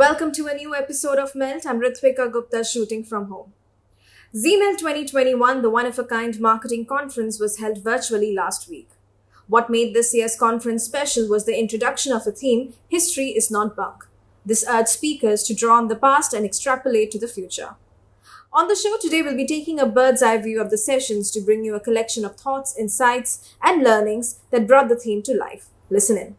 Welcome to a new episode of Melt. I'm Ritvika Gupta shooting from home. ZeeMELT 2021, the one-of-a-kind marketing conference, was held virtually last week. What made this year's conference special was the introduction of a theme, History is Not Bunk. This urged speakers to draw on the past and extrapolate to the future. On the show today, we'll be taking a bird's eye view of the sessions to bring you a collection of thoughts, insights, and learnings that brought the theme to life. Listen in.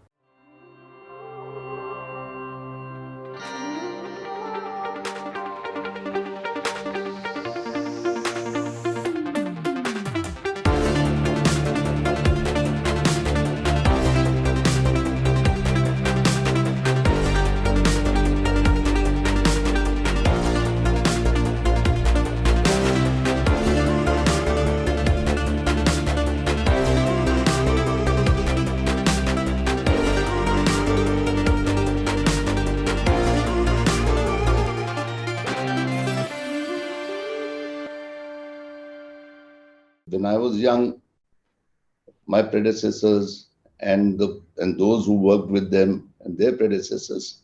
When I was young, my predecessors and those who worked with them and their predecessors,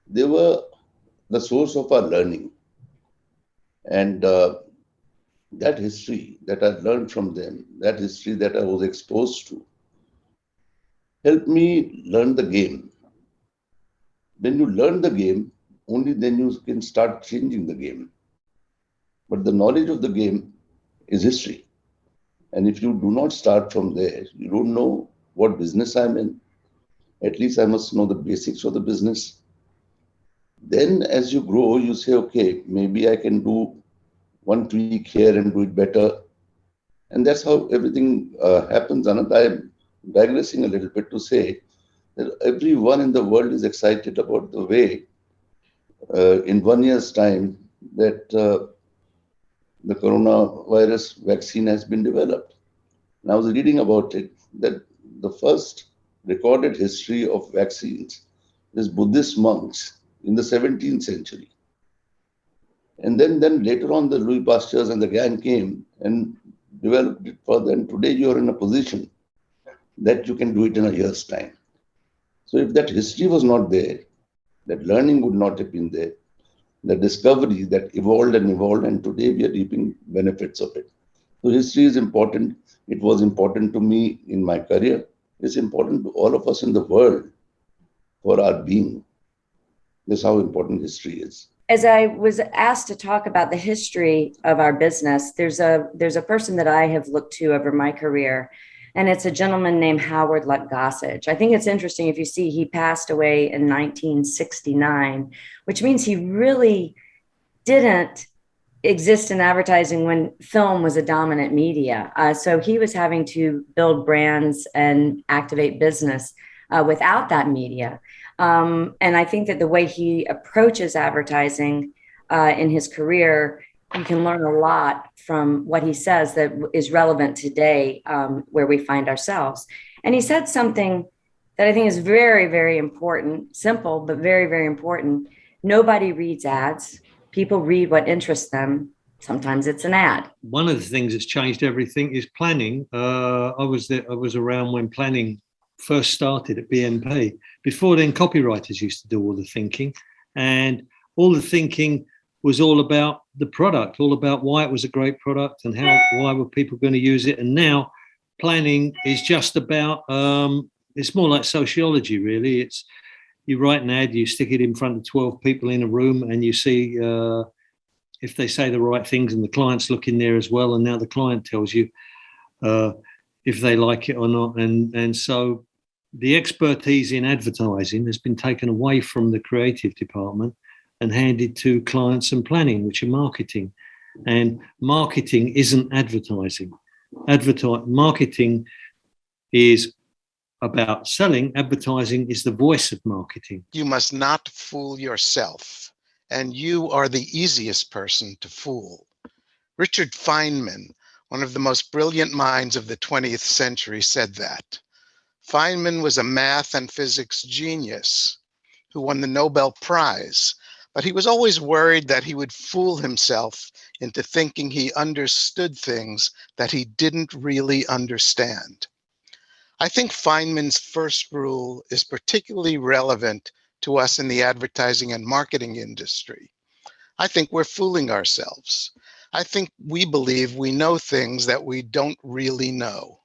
they were the source of our learning. And that history that I learned from them, that history that I was exposed to, helped me learn the game. When you learn the game, only then you can start changing the game. But the knowledge of the game is history. And if you do not start from there, you don't know what business I'm in. At least I must know the basics of the business. Then as you grow, you say, okay, maybe I can do one tweak here and do it better. And that's how everything happens. And I'm digressing a little bit to say that everyone in the world is excited about the way in 1 year's time that the coronavirus vaccine has been developed. And I was reading about it, that the first recorded history of vaccines is Buddhist monks in the 17th century. And then later on, the Louis Pasteurs and the gang came and developed it further. And today you're in a position that you can do it in a year's time. So if that history was not there, that learning would not have been there, the discovery that evolved, and today we are reaping benefits of it. So history is important. It was important to me in my career. It's important to all of us in the world for our being. That's how important history is. As I was asked to talk about the history of our business, there's a person that I have looked to over my career, and it's a gentleman named Howard Lutgossage. I think it's interesting if you see he passed away in 1969, which means he really didn't exist in advertising when film was a dominant media. So he was having to build brands and activate business without that media. And I think that the way he approaches advertising in his career, you can learn a lot from what he says that is relevant today, where we find ourselves. And he said something that I think is very, very important, simple, but very, very important. Nobody reads ads. People read what interests them. Sometimes it's an ad. One of the things that's changed everything is planning. I was around when planning first started at BNP. Before then, copywriters used to do all the thinking, and all the thinking was all about the product, all about why it was a great product and why were people going to use it. And now planning is just about, it's more like sociology, really. It's you write an ad, you stick it in front of 12 people in a room, and you see if they say the right things, and the client's looking there as well. And now the client tells you if they like it or not. And so the expertise in advertising has been taken away from the creative department and handed to clients and planning, which are marketing. And marketing isn't advertising. Marketing is about selling. Advertising is the voice of marketing. You must not fool yourself, and you are the easiest person to fool. Richard Feynman, one of the most brilliant minds of the 20th century, said that. Feynman was a math and physics genius who won the Nobel Prize, but he was always worried that he would fool himself into thinking he understood things that he didn't really understand. I think Feynman's first rule is particularly relevant to us in the advertising and marketing industry. I think we're fooling ourselves. I think we believe we know things that we don't really know.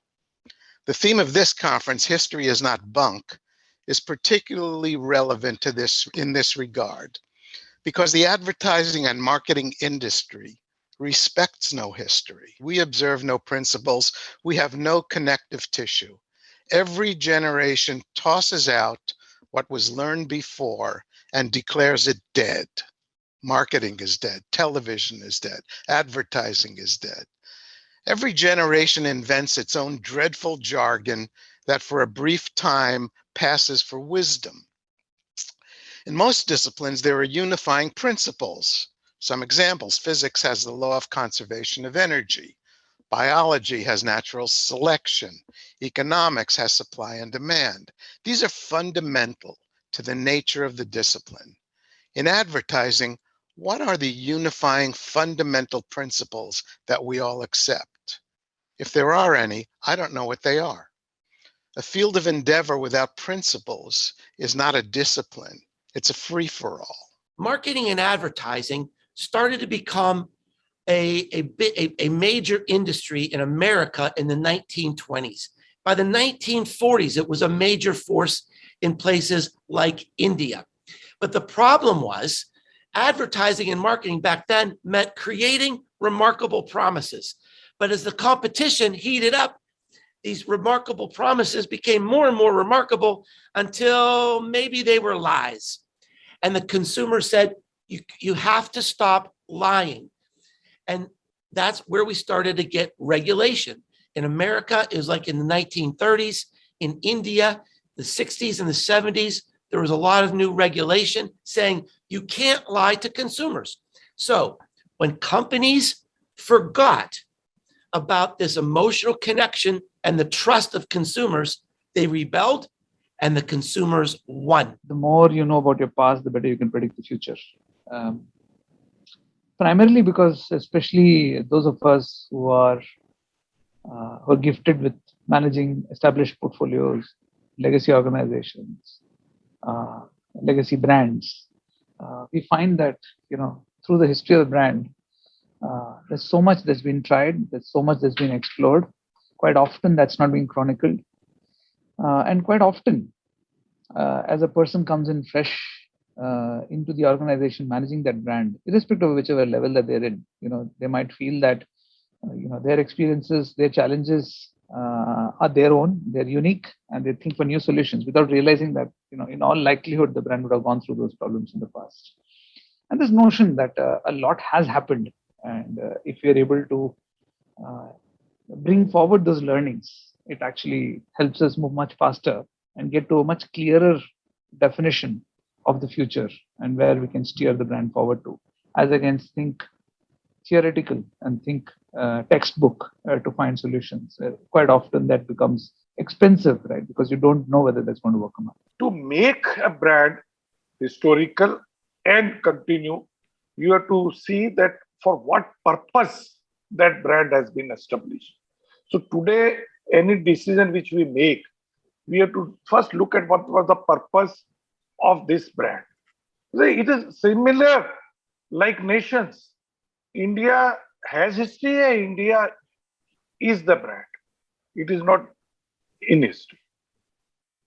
The theme of this conference, History is Not Bunk, is particularly relevant to this in this regard, because the advertising and marketing industry respects no history. We observe no principles. We have no connective tissue. Every generation tosses out what was learned before and declares it dead. Marketing is dead. Television is dead. Advertising is dead. Every generation invents its own dreadful jargon that for a brief time passes for wisdom. In most disciplines, there are unifying principles. Some examples: physics has the law of conservation of energy. Biology has natural selection. Economics has supply and demand. These are fundamental to the nature of the discipline. In advertising, what are the unifying fundamental principles that we all accept? If there are any, I don't know what they are. A field of endeavor without principles is not a discipline. It's a free-for-all. Marketing and advertising started to become a major industry in America in the 1920s. By the 1940s, it was a major force in places like India. But the problem was advertising and marketing back then meant creating remarkable promises. But as the competition heated up, these remarkable promises became more and more remarkable until maybe they were lies. And the consumer said, you have to stop lying. And that's where we started to get regulation. In America, it was like in the 1930s. In India, the 60s and the 70s, there was a lot of new regulation saying you can't lie to consumers. So when companies forgot about this emotional connection and the trust of consumers, they rebelled and the consumers won. The more you know about your past, the better you can predict the future. Primarily because, especially those of us who are gifted with managing established portfolios, legacy organizations, legacy brands, we find that, through the history of the brand, there's so much that's been tried, there's so much that's been explored. Quite often that's not being chronicled. And quite often, as a person comes in fresh into the organization managing that brand, irrespective of whichever level that they're in, they might feel that, their experiences, their challenges are their own, they're unique, and they think for new solutions without realizing that, in all likelihood, the brand would have gone through those problems in the past. And this notion that a lot has happened, and if you're able to bring forward those learnings, it actually helps us move much faster and get to a much clearer definition of the future and where we can steer the brand forward to, as against think theoretical and think textbook to find solutions. Quite often that becomes expensive, right? Because you don't know whether that's going to work or not. To make a brand historical and continue, you have to see that for what purpose that brand has been established. So today, any decision which we make, we have to first look at what was the purpose of this brand. It is similar like nations. India has history, and India is the brand. It is not in history.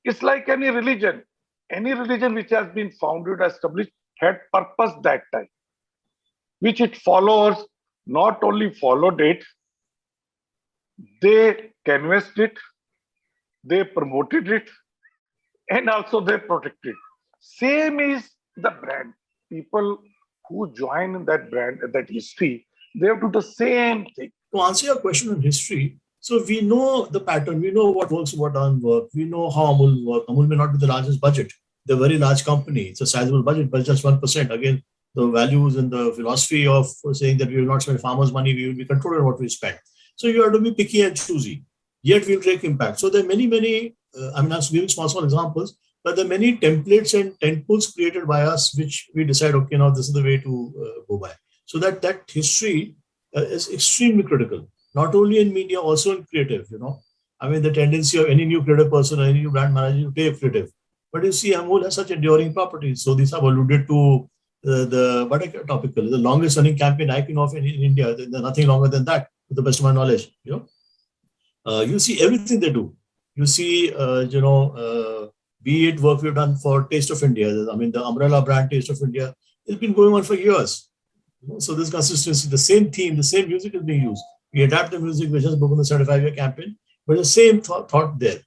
It's like any religion. Any religion which has been founded, established, had purpose that time, which it follows, not only followed it, they canvassed it, they promoted it, and also they protected it. Same is the brand. People who join in that brand, that history, they have to do the same thing. To answer your question on history, so we know the pattern, we know what works, what doesn't work, we know how Amul works. Amul may not be the largest budget. They're a very large company. It's a sizable budget, but just 1%. Again, the values and the philosophy of saying that we will not spend farmers' money, we will be controlled on what we spend. So you have to be picky and choosy. Yet we'll take impact. So there are many, I'm giving small examples, but there are many templates and tentpoles created by us, which we decide, okay, now this is the way to go by. So that history is extremely critical, not only in media, also in creative, the tendency of any new creative person or any new brand manager to take creative. But you see, Amul has such enduring properties. So these have alluded to the topical, the longest running campaign I can of in India. There's nothing longer than that, to the best of my knowledge. You see everything they do. You see, be it work we've done for Taste of India. I mean, the umbrella brand Taste of India has been going on for years. So this consistency, the same theme, the same music is being used. We adapt the music. We just broken the 75-year campaign, but the same thought there.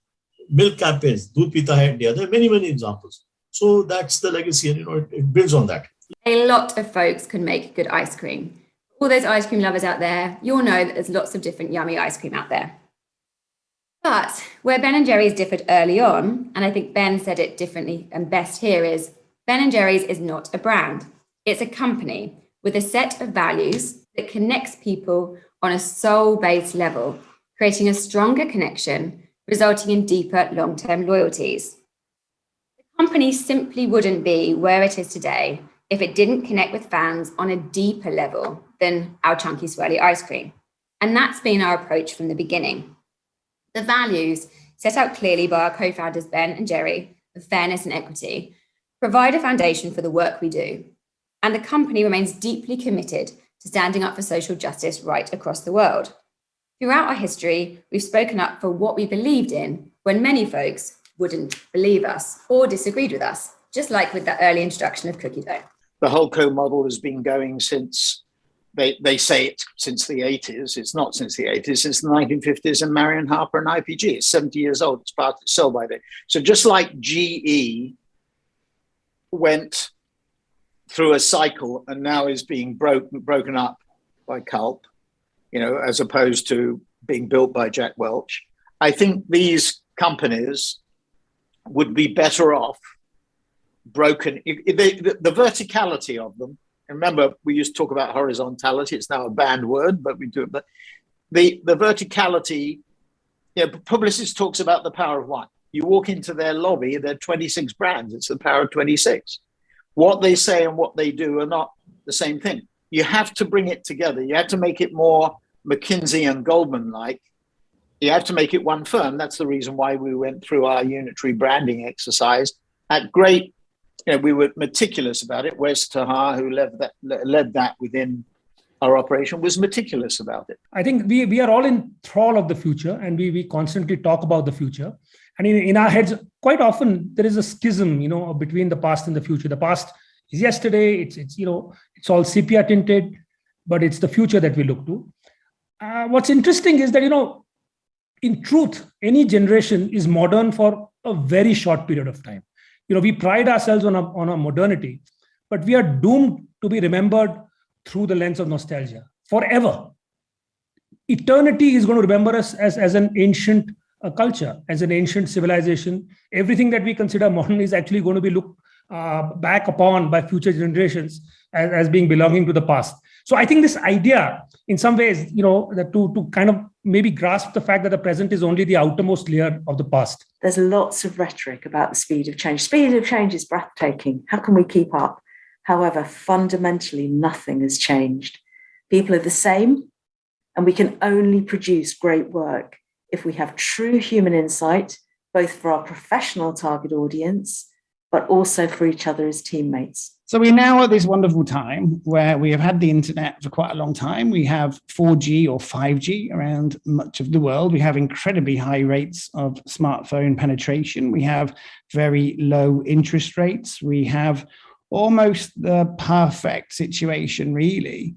Milk campaigns, Doodh Pita Hai India. There are many, many examples. So that's the legacy, and it builds on that. A lot of folks can make good ice cream. All those ice cream lovers out there, you'll know that there's lots of different yummy ice cream out there. But where Ben & Jerry's differed early on, and I think Ben said it differently and best here, is Ben & Jerry's is not a brand. It's a company with a set of values that connects people on a soul-based level, creating a stronger connection, resulting in deeper long-term loyalties. The company simply wouldn't be where it is today if it didn't connect with fans on a deeper level than our chunky swirly ice cream. And that's been our approach from the beginning. The values set out clearly by our co-founders Ben and Jerry of fairness and equity provide a foundation for the work we do. And the company remains deeply committed to standing up for social justice right across the world. Throughout our history, we've spoken up for what we believed in when many folks wouldn't believe us or disagreed with us, just like with the early introduction of cookie dough. The Holco model has been going since, they say it's since the 80s. It's not since the 80s, since the 1950s and Marion Harper and IPG. It's 70 years old. It's part of the sell by date. So just like GE went through a cycle and now is being broken up by Culp, as opposed to being built by Jack Welch, I think these companies would be better off broken. The verticality of them, and remember, we used to talk about horizontality. It's now a banned word, but we do it. But the verticality, Publicis talks about the power of one. You walk into their lobby, there are 26 brands. It's the power of 26. What they say and what they do are not the same thing. You have to bring it together. You have to make it more McKinsey and Goldman-like. You have to make it one firm. That's the reason why we went through our unitary branding exercise at great. We were meticulous about it. Wes Tahar, who led that within our operation, was meticulous about it. I think we are all in thrall of the future, and we constantly talk about the future. And in our heads, quite often there is a schism, between the past and the future. The past is yesterday. It's all sepia tinted, but it's the future that we look to. What's interesting is that in truth, any generation is modern for a very short period of time. We pride ourselves on our modernity, but we are doomed to be remembered through the lens of nostalgia forever. Eternity is going to remember us as an ancient culture, as an ancient civilization. Everything that we consider modern is actually going to be looked back upon by future generations as being belonging to the past. So I think this idea, in some ways, that to kind of maybe grasp the fact that the present is only the outermost layer of the past. There's lots of rhetoric about the speed of change. Speed of change is breathtaking. How can we keep up? However, fundamentally, nothing has changed. People are the same, and we can only produce great work if we have true human insight, both for our professional target audience, but also for each other as teammates. So we're now at this wonderful time where we have had the internet for quite a long time. We have 4G or 5G around much of the world. We have incredibly high rates of smartphone penetration. We have very low interest rates. We have almost the perfect situation, really,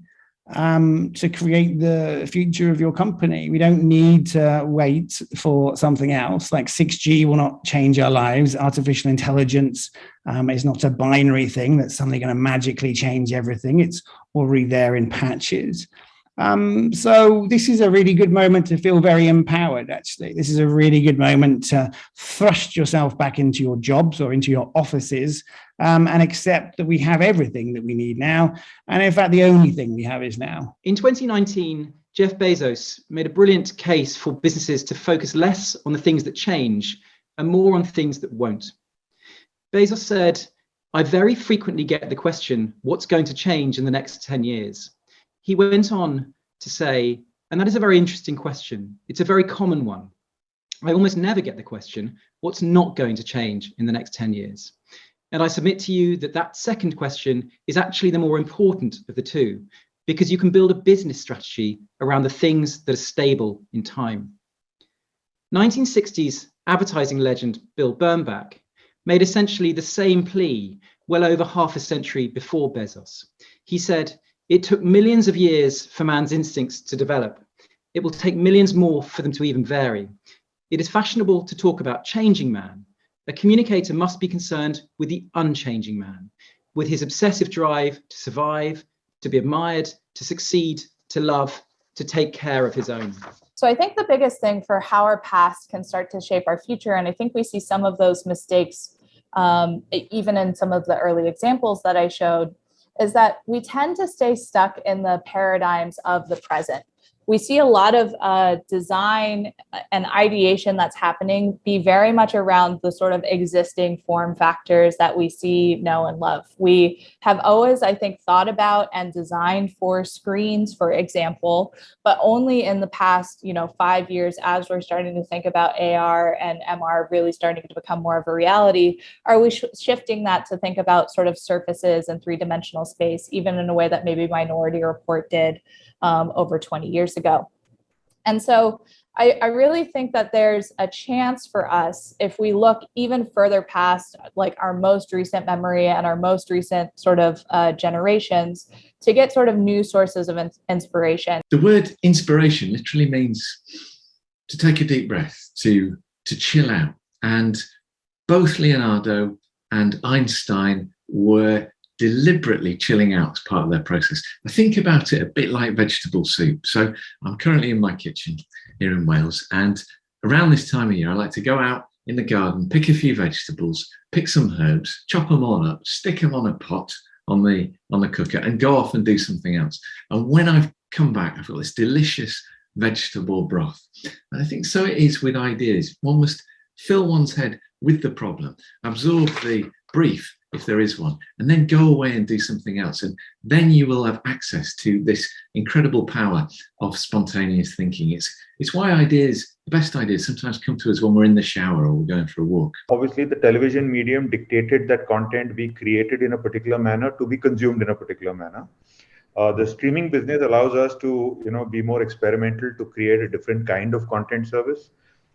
to create the future of your company. We don't need to wait for something else. Like 6G will not change our lives. Artificial intelligence is not a binary thing that's suddenly going to magically change everything. It's already there in patches. So this is a really good moment to feel very empowered, actually. This is a really good moment to thrust yourself back into your jobs or into your offices and accept that we have everything that we need now. And in fact, the only thing we have is now. In 2019, Jeff Bezos made a brilliant case for businesses to focus less on the things that change and more on things that won't. Bezos said, "I very frequently get the question, what's going to change in the next 10 years? He went on to say, and that is a very interesting question. It's a very common one. I almost never get the question, what's not going to change in the next 10 years? And I submit to you that that second question is actually the more important of the two, because you can build a business strategy around the things that are stable in time. 1960s advertising legend Bill Bernbach made essentially the same plea well over half a century before Bezos. He said, "It took millions of years for man's instincts to develop. It will take millions more for them to even vary. It is fashionable to talk about changing man. A communicator must be concerned with the unchanging man, with his obsessive drive to survive, to be admired, to succeed, to love, to take care of his own." So I think the biggest thing for how our past can start to shape our future, and I think we see some of those mistakes even in some of the early examples that I showed, is that we tend to stay stuck in the paradigms of the present. We see a lot of design and ideation that's happening be very much around the sort of existing form factors that we see, know, and love. We have always, I think, thought about and designed for screens, for example, but only in the past, 5 years, as we're starting to think about AR and MR really starting to become more of a reality, are we shifting that to think about sort of surfaces and three-dimensional space, even in a way that maybe Minority Report did over 20 years ago. And so I really think that there's a chance for us, if we look even further past like our most recent memory and our most recent sort of generations, to get sort of new sources of inspiration. The word inspiration literally means to take a deep breath, to chill out. And both Leonardo and Einstein were deliberately chilling out as part of their process. I think about it a bit like vegetable soup. So I'm currently in my kitchen here in Wales, and around this time of year, I like to go out in the garden, pick a few vegetables, pick some herbs, chop them all up, stick them on a pot on the cooker, and go off and do something else. And when I've come back, I've got this delicious vegetable broth. And I think so it is with ideas. One must fill one's head with the problem, absorb the brief, if there is one, and then go away and do something else. And then you will have access to this incredible power of spontaneous thinking. It's why the best ideas sometimes come to us when we're in the shower or we're going for a walk. Obviously, the television medium dictated that content be created in a particular manner to be consumed in a particular manner. The streaming business allows us to, be more experimental, to create a different kind of content service.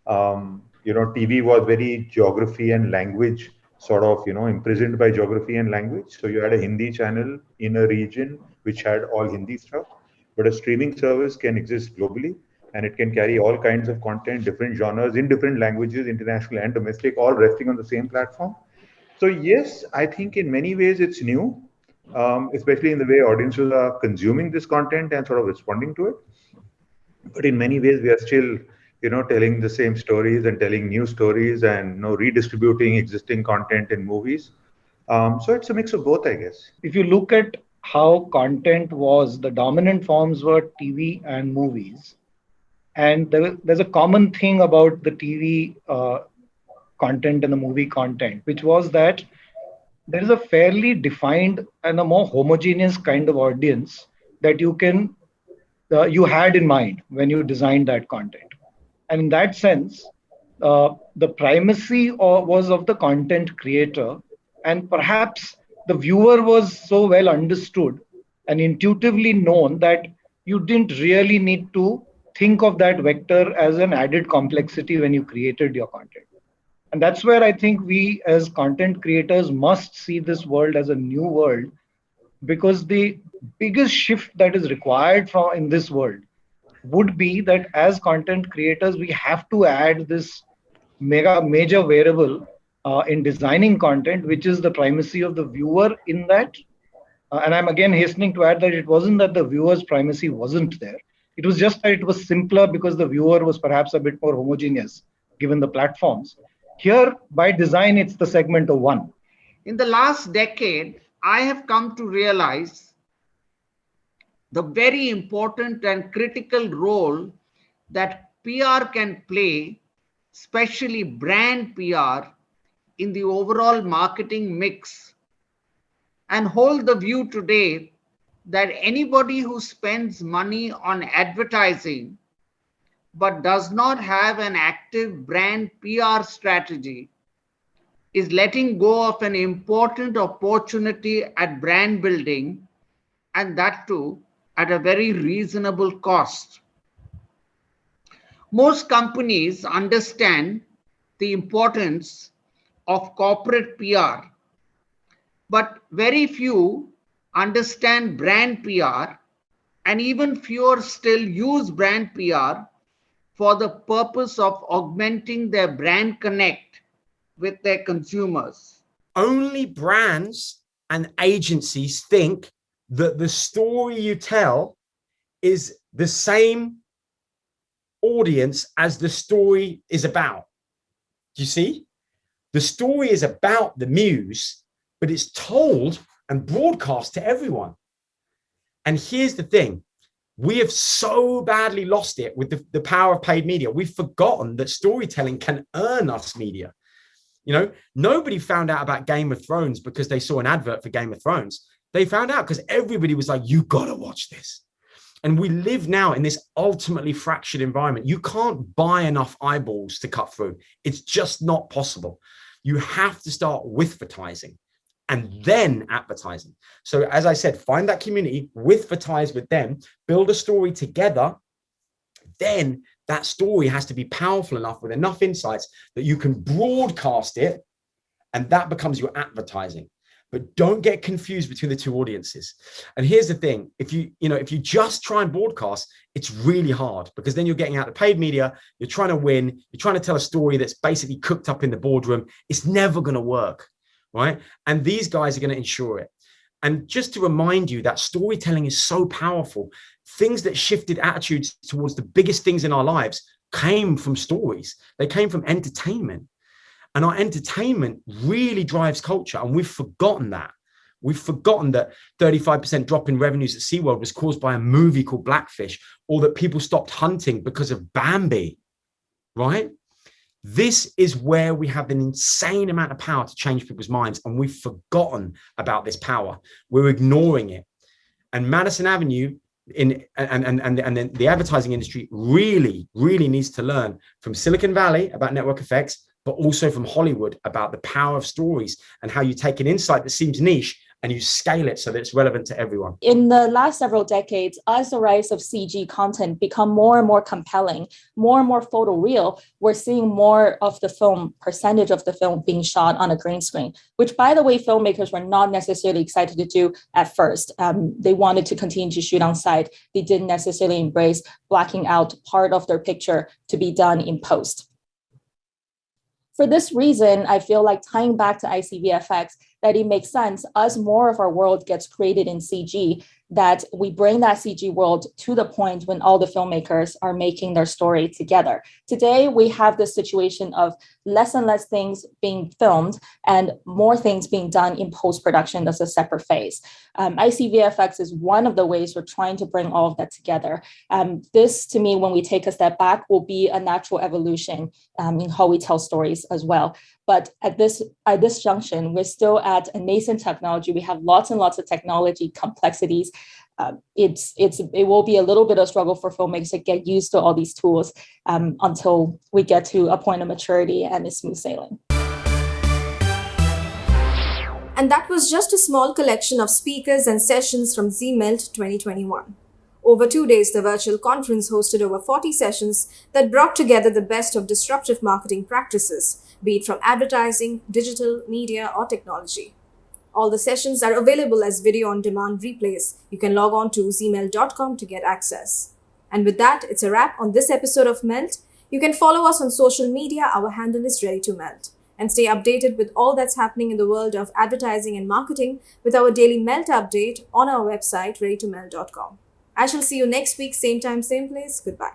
TV was very geography and language sort of, imprisoned by geography and language. So you had a Hindi channel in a region which had all Hindi stuff, but a streaming service can exist globally, and it can carry all kinds of content, different genres in different languages, international and domestic, all resting on the same platform. So yes, I think in many ways it's new, especially in the way audiences are consuming this content and sort of responding to it. But in many ways, we are still telling the same stories and telling new stories and redistributing existing content in movies. So it's a mix of both, I guess. If you look at how content was, the dominant forms were TV and movies. And there's a common thing about the TV content and the movie content, which was that there is a fairly defined and a more homogeneous kind of audience that you had in mind when you designed that content. And in that sense, the primacy was of the content creator, and perhaps the viewer was so well understood and intuitively known that you didn't really need to think of that vector as an added complexity when you created your content. And that's where I think we as content creators must see this world as a new world, because the biggest shift that is required in this world would be that as content creators, we have to add this major variable in designing content, which is the primacy of the viewer in that. And I'm again hastening to add that it wasn't that the viewer's primacy wasn't there. It was just that it was simpler because the viewer was perhaps a bit more homogeneous given the platforms. Here, by design, it's the segment of one. In the last decade, I have come to realize the very important and critical role that PR can play, especially brand PR, in the overall marketing mix, and hold the view today that anybody who spends money on advertising but does not have an active brand PR strategy is letting go of an important opportunity at brand building, and that too at a very reasonable cost. Most companies understand the importance of corporate PR, but very few understand brand PR, and even fewer still use brand PR for the purpose of augmenting their brand connect with their consumers. Only brands and agencies think that the story you tell is the same audience as the story is about. Do you see? The story is about the muse, but it's told and broadcast to everyone. And here's the thing. We have so badly lost it with the power of paid media. We've forgotten that storytelling can earn us media. You know, nobody found out about Game of Thrones because they saw an advert for Game of Thrones. They found out because everybody was like, you got to watch this. And we live now in this ultimately fractured environment. You can't buy enough eyeballs to cut through. It's just not possible. You have to start with advertising and then advertising. So as I said, find that community, advertise with them, build a story together. Then that story has to be powerful enough with enough insights that you can broadcast it, and that becomes your advertising. But don't get confused between the two audiences. And here's the thing, if you just try and broadcast, it's really hard, because then you're getting out the paid media, you're trying to win, you're trying to tell a story that's basically cooked up in the boardroom. It's never going to work, right? And these guys are going to ensure it. And just to remind you that storytelling is so powerful, things that shifted attitudes towards the biggest things in our lives came from stories. They came from entertainment. And our entertainment really drives culture. And we've forgotten that. We've forgotten that 35% drop in revenues at SeaWorld was caused by a movie called Blackfish, or that people stopped hunting because of Bambi, right? This is where we have an insane amount of power to change people's minds. And we've forgotten about this power. We're ignoring it. And Madison Avenue and then the advertising industry really needs to learn from Silicon Valley about network effects, but also from Hollywood about the power of stories and how you take an insight that seems niche and you scale it so that it's relevant to everyone. In the last several decades, as the rise of CG content become more and more compelling, more and more photoreal, we're seeing more of the film, percentage of the film being shot on a green screen, which, by the way, filmmakers were not necessarily excited to do at first. They wanted to continue to shoot on site. They didn't necessarily embrace blacking out part of their picture to be done in post. For this reason, I feel like tying back to ICVFX, that it makes sense as more of our world gets created in CG, that we bring that CG world to the point when all the filmmakers are making their story together. Today, we have this situation of less and less things being filmed and more things being done in post-production as a separate phase. ICVFX is one of the ways we're trying to bring all of that together. This, to me, when we take a step back, will be a natural evolution in how we tell stories as well. But at this junction, we're still at a nascent technology. We have lots and lots of technology complexities. It will be a little bit of struggle for filmmakers to get used to all these tools until we get to a point of maturity and it's smooth sailing. And that was just a small collection of speakers and sessions from ZeeMELT 2021. Over 2 days, the virtual conference hosted over 40 sessions that brought together the best of disruptive marketing practices, be it from advertising, digital, media, or technology. All the sessions are available as video-on-demand replays. You can log on to ZeeMELT.com to get access. And with that, it's a wrap on this episode of Melt. You can follow us on social media. Our handle is Ready to Melt. And stay updated with all that's happening in the world of advertising and marketing with our daily Melt update on our website, readytomelt.com. I shall see you next week, same time, same place. Goodbye.